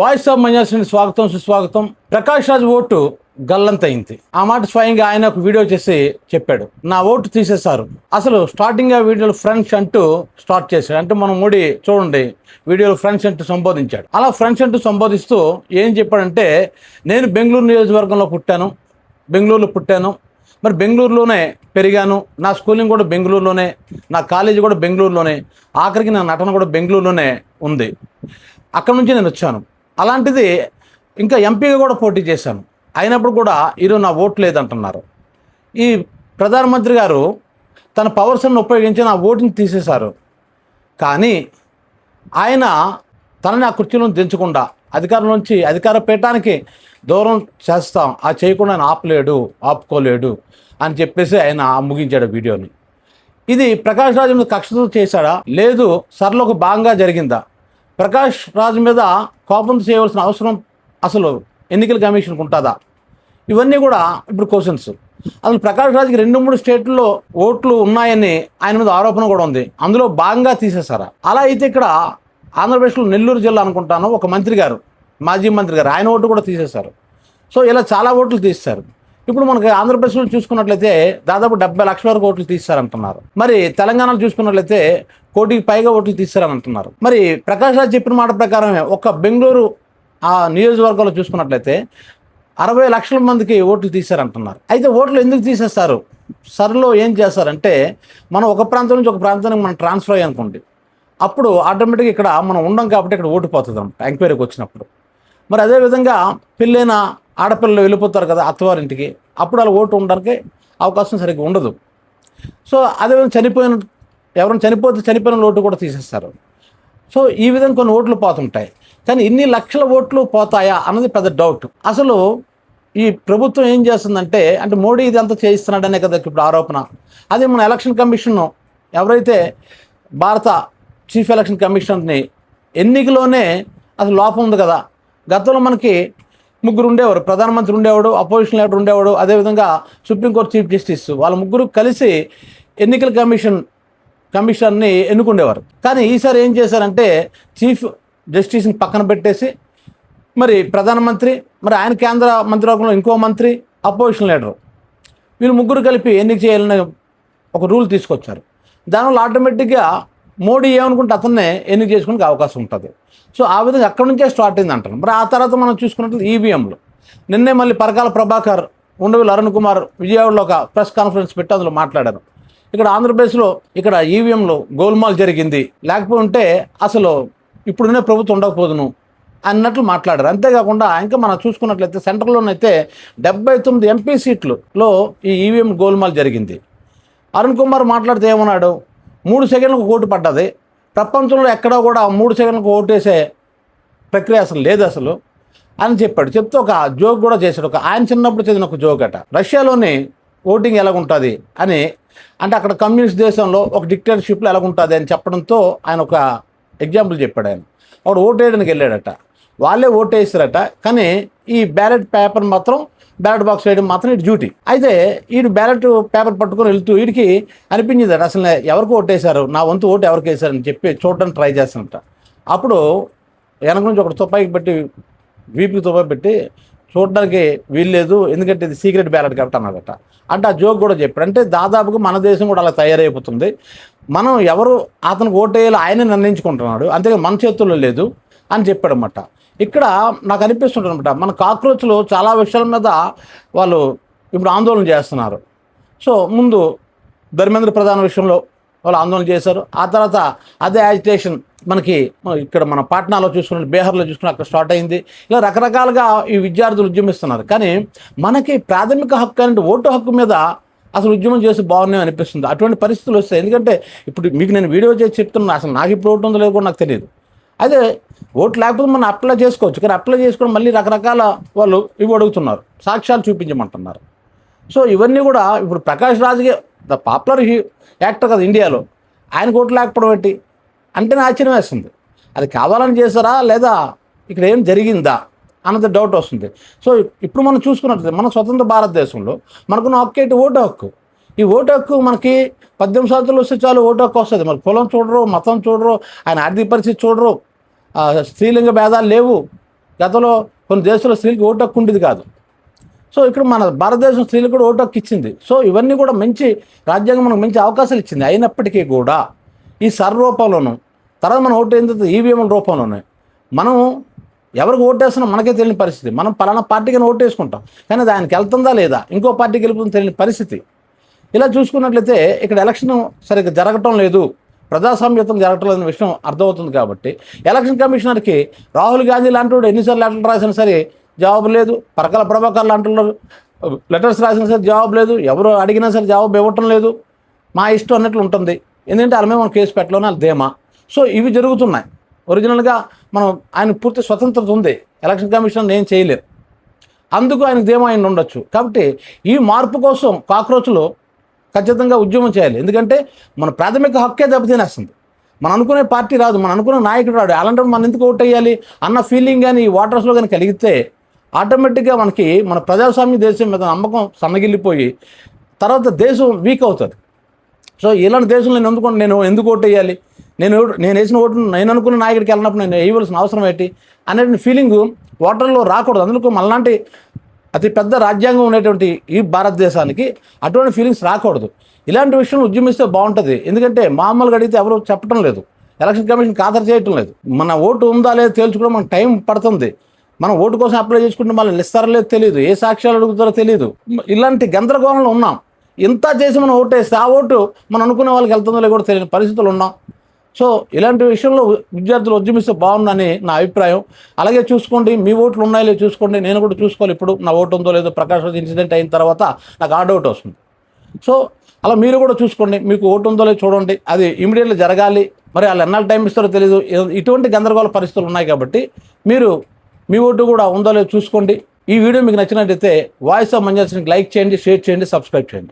Voice of మన్యాసిని స్వాగతం సుస్వాగతం. Prakash Raj vote గల్లంతయింది. ఆ మాట స్వయంగా ఆయన ఒక వీడియో చేసి చెప్పాడు, నా ఓటు తీసేశారు. అసలు స్టార్టింగ్ ఆ వీడియోలో ఫ్రెండ్స్ అంటూ స్టార్ట్ చేశాడు. అంటే మనం మోడీ చూడండి వీడియోలో ఫ్రెండ్స్ అంటూ సంబోధించాడు. అలా ఫ్రెండ్స్ అంటూ సంబోధిస్తూ ఏం చెప్పాడంటే, నేను బెంగళూరు నియోజకవర్గంలో పుట్టాను, బెంగళూరులో పుట్టాను, మరి బెంగళూరులోనే పెరిగాను, నా స్కూలింగ్ కూడా బెంగళూరులోనే, నా కాలేజీ కూడా బెంగళూరులోనే, ఆఖరికి నా నటన కూడా బెంగళూరులోనే ఉంది, అక్కడ నుంచి నేను వచ్చాను. అలాంటిది ఇంకా ఎంపీగా కూడా పోటీ చేశాను, అయినప్పుడు కూడా ఈరోజు నా ఓటు లేదంటున్నారు. ఈ ప్రధానమంత్రి గారు తన పవర్స్ని ఉపయోగించి నా ఓటుని తీసేశారు. కానీ ఆయన తనని ఆ కుర్చీలో దించకుండా అధికారం నుంచి అధికార పీఠానికి దూరం చేస్తాం, ఆ చేయకుండా ఆయన ఆపుకోలేడు అని చెప్పేసి ఆయన ముగించాడు వీడియోని. ఇది ప్రకాష్ రాజ్ మీద కక్షతో చేశాడా, లేదు సరళ ఒక భాగంగా జరిగిందా? ప్రకాష్ రాజ్ మీద కోపంతో చేయవలసిన అవసరం అసలు ఎన్నికల కమిషన్కి ఉంటుందా? ఇవన్నీ కూడా ఇప్పుడు క్వశ్చన్స్. అసలు ప్రకాష్ రాజ్కి 2-3 స్టేట్లలో ఓట్లు ఉన్నాయని ఆయన మీద ఆరోపణ కూడా ఉంది, అందులో భాగంగా తీసేశారా? అలా అయితే ఇక్కడ ఆంధ్రప్రదేశ్లో నెల్లూరు జిల్లా అనుకుంటాను, ఒక మంత్రి గారు, మాజీ మంత్రి గారు, ఆయన ఓటు కూడా తీసేశారు. సో ఇలా చాలా ఓట్లు తీస్తారు. ఇప్పుడు మనకి ఆంధ్రప్రదేశ్లో చూసుకున్నట్లయితే దాదాపు 70 లక్షల వరకు ఓట్లు తీస్తారంటున్నారు. మరి తెలంగాణలో చూసుకున్నట్లయితే 1 కోటికి పైగా ఓట్లు తీస్తారని అంటున్నారు. మరి ప్రకాష్ రాజ్ చెప్పిన మాట ప్రకారమే ఒక బెంగళూరు ఆ నియోజకవర్గంలో చూసుకున్నట్లయితే 60 లక్షల మందికి ఓట్లు తీశారంటున్నారు. అయితే ఓట్లు ఎందుకు తీసేస్తారు? సర్లో ఏం చేస్తారంటే, మనం ఒక ప్రాంతం నుంచి ఒక ప్రాంతానికి మనం ట్రాన్స్ఫర్ అయ్యనుకోండి, అప్పుడు ఆటోమేటిక్గా ఇక్కడ మనం ఉండం కాబట్టి ఇక్కడ ఓటు పోతుంది అన్నమాట ఎంక్వైరీకి వచ్చినప్పుడు. మరి అదేవిధంగా పెళ్ళైన ఆడపిల్లలు వెళ్ళిపోతారు కదా అత్తవారింటికి, అప్పుడు అలా ఓటు ఉండడానికి అవకాశం సరిగ్గా ఉండదు. సో అదేవిధంగా ఎవరైనా చనిపోతే చనిపోయిన ఓటు కూడా తీసేస్తారు. సో ఈ విధంగా కొన్ని ఓట్లు పోతుంటాయి. కానీ ఇన్ని లక్షల ఓట్లు పోతాయా అన్నది పెద్ద డౌట్. అసలు ఈ ప్రభుత్వం ఏం చేస్తుందంటే, అంటే మోడీ ఇదంతా చేయిస్తున్నాడనే కదా ఇప్పుడు ఆరోపణ. అదే మన ఎలక్షన్ కమిషన్ ఎవరైతే భారత చీఫ్ ఎలక్షన్ కమిషనర్ని ఎన్నికలోనే అసలు లోపం ఉంది కదా. గతంలో మనకి 3 ఉండేవారు, ప్రధానమంత్రి ఉండేవాడు, అపోజిషన్ లీడర్ ఉండేవాడు, అదేవిధంగా సుప్రీంకోర్టు చీఫ్ జస్టిస్, వాళ్ళ ముగ్గురు కలిసి ఎన్నికల కమిషన్ని ఎన్నుకుండేవారు. కానీ ఈసారి ఏం చేశారంటే, చీఫ్ జస్టిస్ని పక్కన పెట్టేసి మరి ప్రధానమంత్రి, మరి ఆయన కేంద్ర మంత్రివర్గంలో ఇంకో మంత్రి, అపోజిషన్ లీడరు, వీళ్ళు ముగ్గురు కలిపి ఎన్నిక చేయాలని ఒక రూల్ తీసుకొచ్చారు. దానివల్ల ఆటోమేటిక్గా మోడీ ఏమనుకుంటే అతన్నే ఎన్నిక చేసుకునే అవకాశం ఉంటుంది. సో ఆ విధంగా అక్కడి నుంచే స్టార్ట్ అయింది అంటారు. మరి ఆ తర్వాత మనం చూసుకున్నట్లు ఈవీఎంలు, నిన్నే మళ్ళీ పరకాల ప్రభాకర్, ఉండవల్లి అరుణ్ కుమార్ విజయవాడలో ఒక ప్రెస్ కాన్ఫరెన్స్ పెట్టి అందులో మాట్లాడారు. ఇక్కడ ఆంధ్రప్రదేశ్లో ఇక్కడ ఈవీఎంలో గోల్మాల్ జరిగింది, లేకపోతే అసలు ఇప్పుడునే ప్రభుత్వం ఉండకపోదును అన్నట్లు మాట్లాడారు. అంతేకాకుండా ఇంకా మనం చూసుకున్నట్లయితే సెంట్రల్లోనైతే 79 ఎంపీ సీట్లలో ఈ ఈవీఎం గోల్మాల్ జరిగింది. అరుణ్ కుమార్ మాట్లాడితే ఏమన్నాడు, 3 సెకండ్లకు ఓటు పడ్డది, ప్రపంచంలో ఎక్కడో కూడా 3 సెకండ్లకు ఓటు వేసే ప్రక్రియ అసలు లేదు అసలు అని చెప్పాడు. చెప్తే ఒక జోక్ కూడా చేశాడు. ఆయన చిన్నప్పుడు చదివిన ఒక జోక్ అట, రష్యాలోని ఓటింగ్ ఎలాగుంటుంది అని, అంటే అక్కడ కమ్యూనిస్ట్ దేశంలో ఒక డిక్టేటర్షిప్లో ఎలాగుంటుంది అని చెప్పడంతో ఆయన ఒక ఎగ్జాంపుల్ చెప్పాడు. ఆయన అక్కడ ఓటు వేయడానికి వెళ్ళాడట, వాళ్ళే ఓటు వేస్తారట, కానీ ఈ బ్యాలెట్ పేపర్ మాత్రం, బ్యాలెట్ బాక్స్ వేయడం మాత్రం ఇటు డ్యూటీ. అయితే వీడు బ్యాలెట్ పేపర్ పట్టుకొని వెళ్తూ వీడికి అనిపించింది అసలు ఎవరికి ఓటేశారు, నా వంతు ఓటు ఎవరికి వేశారని చెప్పి చూడడానికి ట్రై చేస్తానట. అప్పుడు వెనక నుంచి ఒక తుపాకి పెట్టి, వీపుకి తుపాకి పెట్టి, చూడడానికి వీల్లేదు ఎందుకంటే ఇది సీక్రెట్ బ్యాలెట్ కాబట్టి అన్నదట. అంటే ఆ జోక్ కూడా చెప్పాడు. అంటే దాదాపుగా మన దేశం కూడా అలా తయారైపోతుంది. మనం ఎవరు అతనికి ఓటేయాలో ఆయనే నిర్ణయించుకుంటున్నాడు, అంతేగాని మన చేతుల్లో లేదు అని చెప్పాడనమాట. ఇక్కడ నాకు అనిపిస్తుంటుంది అనమాట, మన కాక్రోచ్లు చాలా విషయాల మీద వాళ్ళు ఇప్పుడు ఆందోళన చేస్తున్నారు. సో ముందు ధర్మేంద్ర ప్రధాన విషయంలో వాళ్ళు ఆందోళన చేశారు. ఆ తర్వాత అదే యాజిటేషన్ మనకి ఇక్కడ మన పాట్నాలో చూసుకున్న, బీహార్లో చూసుకున్న అక్కడ స్టార్ట్ అయింది. ఇలా రకరకాలుగా ఈ విద్యార్థులు ఉద్యమిస్తున్నారు. కానీ మనకి ప్రాథమిక హక్కు అంటే ఓటు హక్కు మీద అసలు ఉద్యమం చేసి బాగున్నాయి అనిపిస్తుంది. అటువంటి పరిస్థితులు వస్తాయి. ఎందుకంటే ఇప్పుడు మీకు నేను వీడియో చేసి చెప్తున్నా, అసలు నాకు ఇప్పుడు ఓటు ఉందో లేదో కూడా నాకు తెలియదు. అదే ఓటు లేకపోతే మనం అప్లై చేసుకోవచ్చు, కానీ అప్లై చేసుకోవడం మళ్ళీ రకరకాల వాళ్ళు ఇవి అడుగుతున్నారు, సాక్ష్యాలు చూపించమంటున్నారు. సో ఇవన్నీ కూడా ఇప్పుడు ప్రకాష్ రాజ్కి ద పాపులర్ యాక్టర్ కదా ఇండియాలో, ఆయనకు ఓటు లేకపోవడం ఏంటి అంటే ఆశ్చర్యం వేస్తుంది. అది కావాలని చేశారా లేదా ఇక్కడ ఏం జరిగిందా అన్నది డౌట్ వస్తుంది. సో ఇప్పుడు మనం చూసుకున్నట్లయితే మన స్వతంత్ర భారతదేశంలో మనకున్న హక్కు ఏంటి? ఓటు హక్కు. ఈ ఓటు హక్కు మనకి 18 సంవత్సరాలు వస్తే చాలు ఓటు హక్కు వస్తుంది. మరి కులం చూడరు, మతం చూడరు, ఆయన ఆర్థిక పరిస్థితి చూడరు, స్త్రీలింగ భేదాలు లేవు, గతంలో కొన్ని దేశాల్లో స్త్రీలకు ఓటు హక్కు ఉండేది కాదు. సో ఇక్కడ మన భారతదేశం స్త్రీలకు కూడా ఓటు హక్కు ఇచ్చింది. సో ఇవన్నీ కూడా మంచి రాజ్యాంగం మనకు మంచి అవకాశాలు ఇచ్చింది. అయినప్పటికీ కూడా ఈ రూపంలోనూ తర్వాత మనం ఓటు అయిన తర్వాత ఈవీఎంల రూపంలోనే మనం ఎవరికి ఓటేస్తున్నా మనకే తెలియని పరిస్థితి. మనం పలానా పార్టీకి ఓటు వేసుకుంటాం, కానీ అది ఆయనకి వెళ్తుందా లేదా, ఇంకో పార్టీకి వెళ్ళిపోతుందో తెలియని పరిస్థితి. ఇలా చూసుకున్నట్లయితే ఇక్కడ ఎలక్షన్ సరిగ్గా జరగటం లేదు, ప్రజాస్వామ్యతం జరగటం లేదనే విషయం అర్థమవుతుంది. కాబట్టి ఎలక్షన్ కమిషనర్కి రాహుల్ గాంధీ లాంటి వాడు ఎన్నిసార్లు లెటర్లు రాసినా సరే జవాబు లేదు, పరకాల ప్రభాకర్ లాంటి లెటర్స్ రాసినా సరే జవాబు లేదు, ఎవరు అడిగినా సరే జవాబు ఇవ్వటం లేదు, మా ఇష్టం అన్నట్లు ఉంటుంది. ఎందుకంటే వాళ్ళ మీద మనం కేసు పెట్టలేని వాళ్ళ ధీమా. సో ఇవి జరుగుతున్నాయి. ఒరిజినల్గా మనం ఆయన పూర్తి స్వతంత్రత ఉంది, ఎలక్షన్ కమిషన్ ఏం చేయలేరు, అందుకు ఆయన ధీమా ఆయన ఉండొచ్చు. కాబట్టి ఈ మార్పు కోసం కాక్రోచ్లు ఖచ్చితంగా ఉద్యమం చేయాలి. ఎందుకంటే మన ప్రాథమిక హక్కే దెబ్బతినేస్తుంది. మనం అనుకునే పార్టీ రాదు, మనం అనుకునే నాయకుడు రాడు, అలాంటప్పుడు మనం ఎందుకు ఓటు వేయాలి అన్న ఫీలింగ్ కానీ ఈ ఓటర్స్లో కానీ కలిగితే ఆటోమేటిక్గా మనకి మన ప్రజాస్వామ్య దేశం మీద నమ్మకం సన్నగిల్లిపోయి తర్వాత దేశం వీక్ అవుతుంది. సో ఇలాంటి దేశంలో నేను ఎందుకు ఓటు వేయాలి, నేను వేసిన ఓటు నేను అనుకున్న నాయకుడికి వెళ్ళినప్పుడు నేను వేయవలసిన అవసరం ఏంటి అనే ఫీలింగ్ ఓటర్లో రాకూడదు. అందుకు మనలాంటి అతి పెద్ద రాజ్యాంగం ఉండేటువంటి ఈ భారతదేశానికి అటువంటి ఫీలింగ్స్ రాకూడదు. ఇలాంటి విషయం ఉద్యమిస్తే బాగుంటుంది. ఎందుకంటే మామూలుగా అడిగితే ఎవరు చెప్పడం లేదు, ఎలక్షన్ కమిషన్ ఖాతరు చేయటం లేదు. మన ఓటు ఉందా లేదో తేల్చుకోవడం మనకు టైం పడుతుంది. మనం ఓటు కోసం అప్లై చేసుకుంటే మళ్ళీ ఇస్తారో లేదో తెలియదు, ఏ సాక్ష్యాలు అడుగుతారో తెలియదు. ఇలాంటి గందరగోళంలో ఉన్నాం. ఇంత చేసి మనం ఓటు వేస్తే ఆ ఓటు మనం అనుకునే వాళ్ళకి వెళ్తుందో లేదో కూడా తెలియని పరిస్థితులు ఉన్నాం. సో ఇలాంటి విషయంలో విద్యార్థులు ఉద్యమిస్తే బాగుందని నా అభిప్రాయం. అలాగే చూసుకోండి, మీ ఓట్లు ఉన్నాయో లేదో చూసుకోండి. నేను కూడా చూసుకోవాలి ఇప్పుడు నా ఓటు ఉందో లేదో. ప్రకాష్ రాజ్ ఇన్సిడెంట్ అయిన తర్వాత నాకు ఆ డౌట్ వస్తుంది. సో అలా మీరు కూడా చూసుకోండి, మీకు ఓటు ఉందో లేదో చూడండి. అది ఇమీడియట్గా జరగాలి, మరి వాళ్ళు ఎన్నాళ్ళు టైం ఇస్తారో తెలియదు. ఇటువంటి గందరగోళ పరిస్థితులు ఉన్నాయి కాబట్టి మీరు మీ ఓటు కూడా ఉందో లేదో చూసుకోండి. ఈ వీడియో మీకు నచ్చినట్టయితే వాయిస్ ఆఫ్ మంజాస్కి లైక్ చేయండి, షేర్ చేయండి, సబ్స్క్రైబ్ చేయండి.